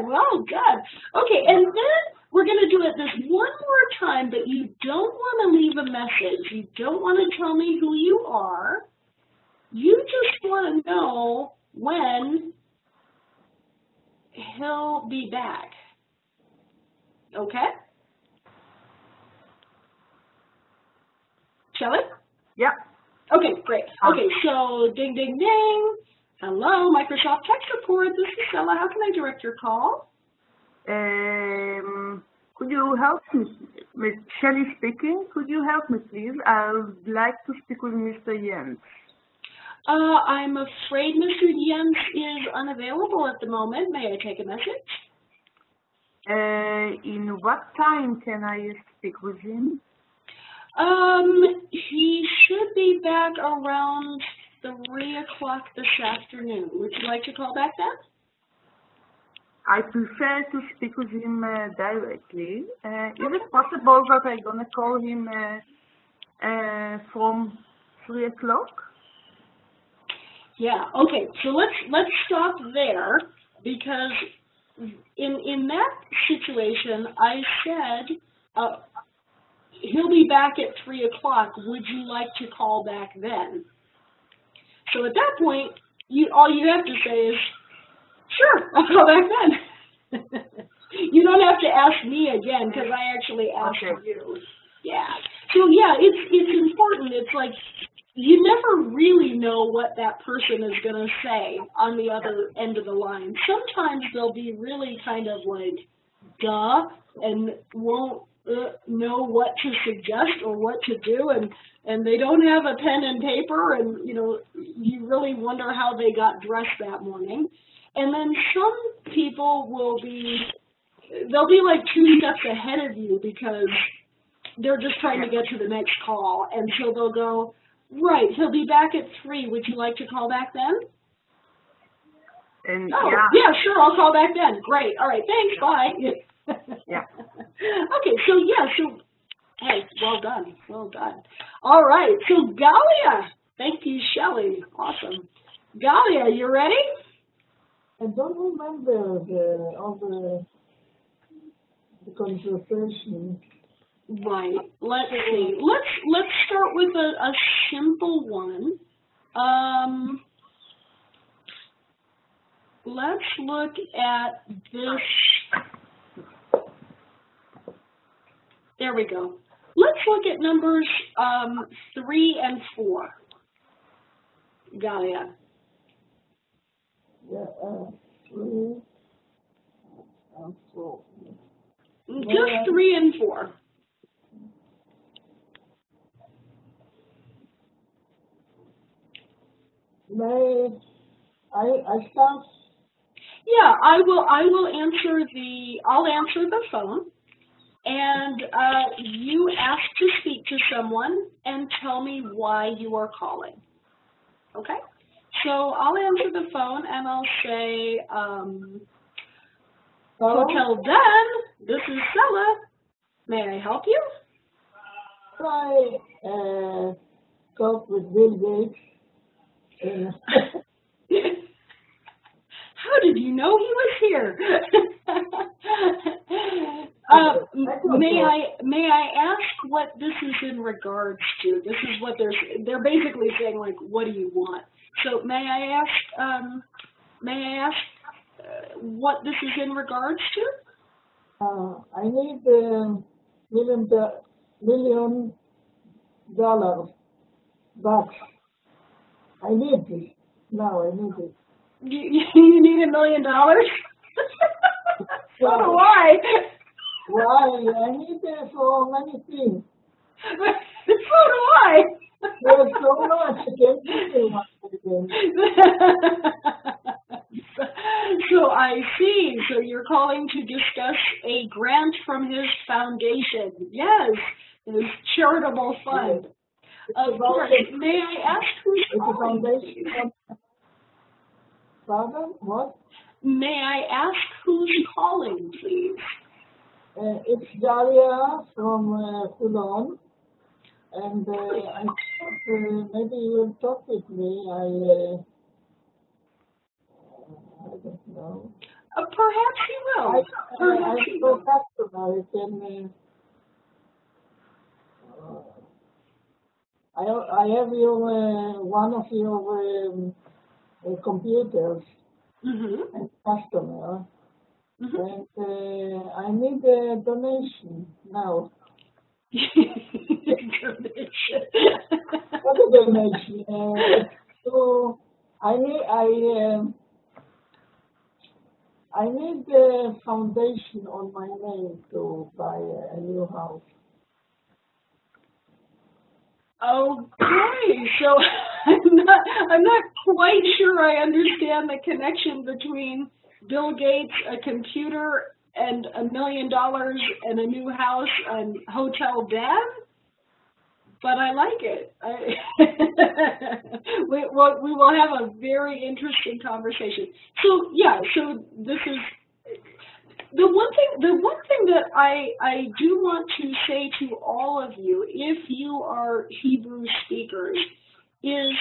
well done. Okay, and then we're going to do it this one more time, but you don't want to leave a message. You don't want to tell me who you are. You just want to know when he'll be back. Okay? Shall it? Yeah. Okay, great. Okay, so ding, ding, ding. Hello, Microsoft Tech Support. This is Stella. How can I direct your call? Could you help me? Miss Shelley speaking. Could you help me, please? I would like to speak with Mr. Jens. I'm afraid Mr. Jens is unavailable at the moment. May I take a message? In what time can I speak with him? He should be back around 3 o'clock this afternoon. Would you like to call back then? I prefer to speak with him directly. Is it possible that I'm gonna call him from 3 o'clock? Yeah. Okay. So let's stop there, because in that situation, I said he'll be back at 3 o'clock. Would you like to call back then? So at that point, all you have to say is, sure, I'll call back then. You don't have to ask me again, because I actually asked you. Yeah. So yeah, it's important. It's like you never really know what that person is going to say on the other end of the line. Sometimes they'll be really kind of like, duh, and won't know what to suggest or what to do, and they don't have a pen and paper, and you really wonder how they got dressed that morning. And then some people they'll be like 2 steps ahead of you, because they're just trying to get to the next call, and so they'll go, right, he'll be back at 3. Would you like to call back then? Yeah, sure, I'll call back then. Great. All right, thanks. Bye. Yeah. Okay, so hey, well done. Well done. All right, so Galia. Thank you, Shelley. Awesome. Galia, you ready? I don't remember all the conversation. Right. Let's see. Let's start with a simple one. Let's look at this. There we go. Let's look at numbers 3 and 4. Galia. Yeah, 3 and 4. Just 3 and 4. May I start? Yeah, I will answer I'll answer the phone, and you ask to speak to someone and tell me why you are calling. Okay? So I'll answer the phone and I'll say, Hotel done. This is Stella. May I help you? I talk with Bill Gates. How did you know he was here? May I ask what this is in regards to? This is what they're basically saying, like, what do you want? So may I ask what this is in regards to? I need $1 million bucks. I need this. Now I need it. You need $1 million? So do I. Why? I need it for many things. So do I. There's so much. I can't give you much. So I see. So you're calling to discuss a grant from his foundation. Yes, his charitable fund. Of course. May I ask who's calling? Pardon? What? May I ask who's calling, please? It's Daria from Toulon, and I thought maybe you will talk with me. I don't know. Perhaps he will. Perhaps he go will. customer. I have your one of your computers as customer, and I need a donation now. Donation. What a donation! So I need a foundation on my name to buy a new house. Okay, so I'm not quite sure I understand the connection between Bill Gates, a computer, and $1 million and a new house and hotel bed, but I like it. We will have a very interesting conversation. So yeah, so this is the one thing that I do want to say to all of you, if you are Hebrew speakers, is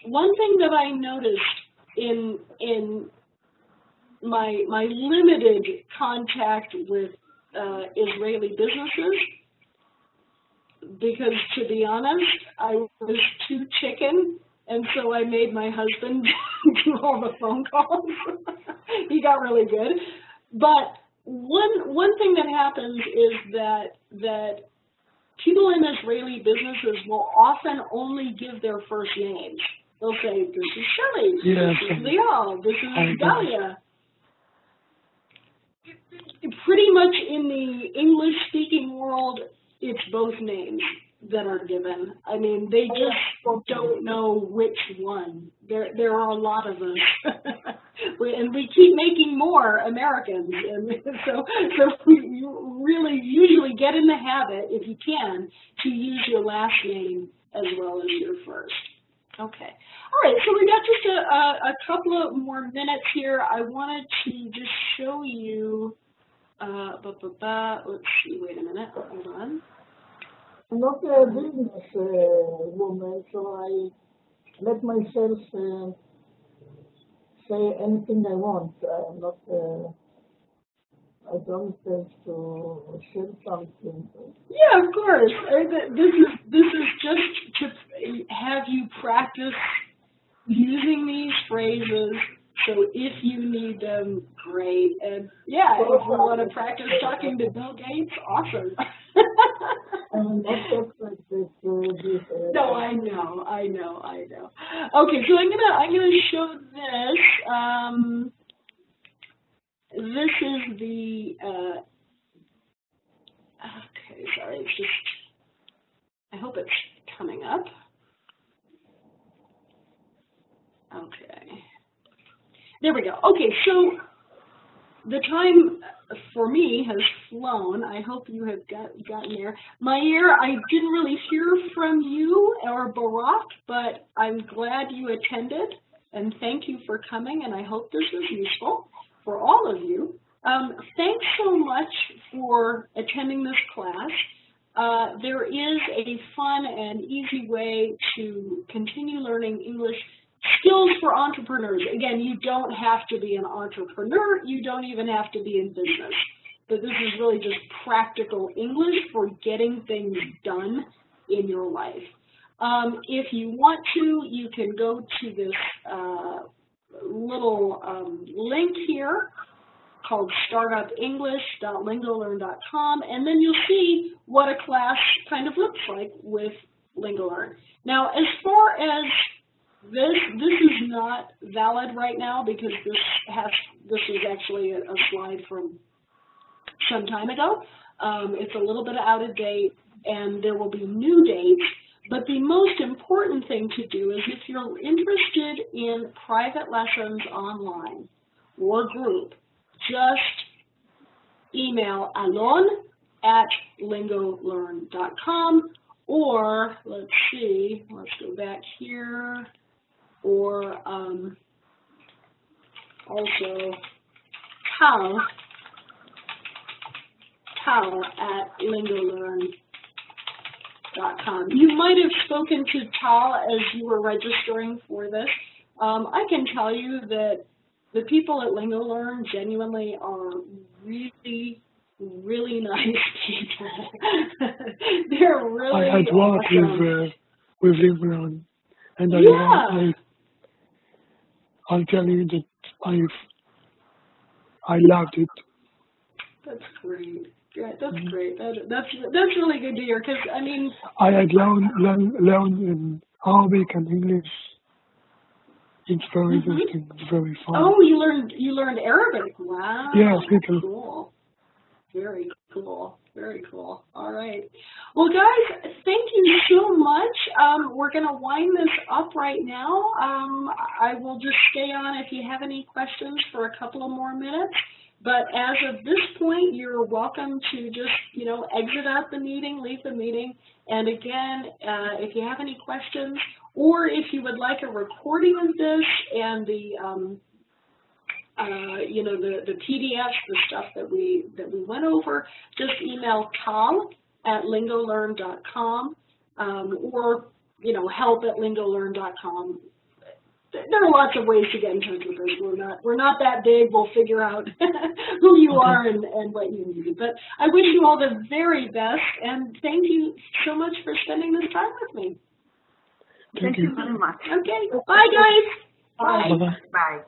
one thing that I noticed in my limited contact with Israeli businesses, because to be honest, I was too chicken, and so I made my husband do all the phone calls. He got really good. But one thing that happens is that people in Israeli businesses will often only give their first names. They'll say, this is Shelley, this is Lial, this is Dalia. Pretty much in the English-speaking world, it's both names that are given. I mean, they just don't know which one. There are a lot of us. And we keep making more Americans. And so you really usually get in the habit, if you can, to use your last name as well as your first. Okay. All right, so we got just a couple of more minutes here. I wanted to just show you, let's see, wait a minute, hold on. I'm not a business woman, so I let myself say anything I want. I'm not, I don't have to say something. Yeah, of course. This is just to have you practice using these phrases. So if you need them, great. And yeah, if you want to practice talking to Bill Gates, awesome. I'm not like this. No, I know. Okay, so I'm gonna show this. This is the. Okay, sorry. It's just. I hope it's coming up. Okay. There we go. Okay, so the time for me has flown. I hope you have gotten there. Meir, I didn't really hear from you or Barak, but I'm glad you attended, and thank you for coming, and I hope this was useful for all of you. Thanks so much for attending this class. There is a fun and easy way to continue learning English skills for entrepreneurs. Again, you don't have to be an entrepreneur. You don't even have to be in business. But this is really just practical English for getting things done in your life. If you want to, you can go to this little link here called startupenglish.lingollearn.com, and then you'll see what a class kind of looks like with Lingollearn. Now, as far as this is not valid right now because this is actually a slide from some time ago. It's a little bit out of date, and there will be new dates. But the most important thing to do is if you're interested in private lessons online or group, just email alon@lingollearn.com, or let's go back here. Or also tal@lingollearn.com. You might have spoken to Tal as you were registering for this. I can tell you that the people at Lingolern genuinely are really, really nice people. They're really I had worked awesome. with Lingolern, and I'll tell you that I loved it. That's great. Yeah, that's great. That's really good to hear. Because I mean, I had learned in Arabic and English. It's very interesting. It's very fun. Oh, you learned Arabic. Wow. Yeah, people. Cool. Very cool. Very cool. All right. Well, guys, thank you so much. We're going to wind this up right now. I will just stay on if you have any questions for a couple of more minutes. But as of this point, you're welcome to just, exit out the meeting, leave the meeting. And again, if you have any questions, or if you would like a recording of this and the PDFs, the stuff that we went over, just email tal@lingolern.com or help@lingolern.com. There are lots of ways to get in touch with us. We're not that big. We'll figure out who you are and what you need. But I wish you all the very best, and thank you so much for spending this time with me. Thank you very much. Okay. Bye, guys. Bye. Bye.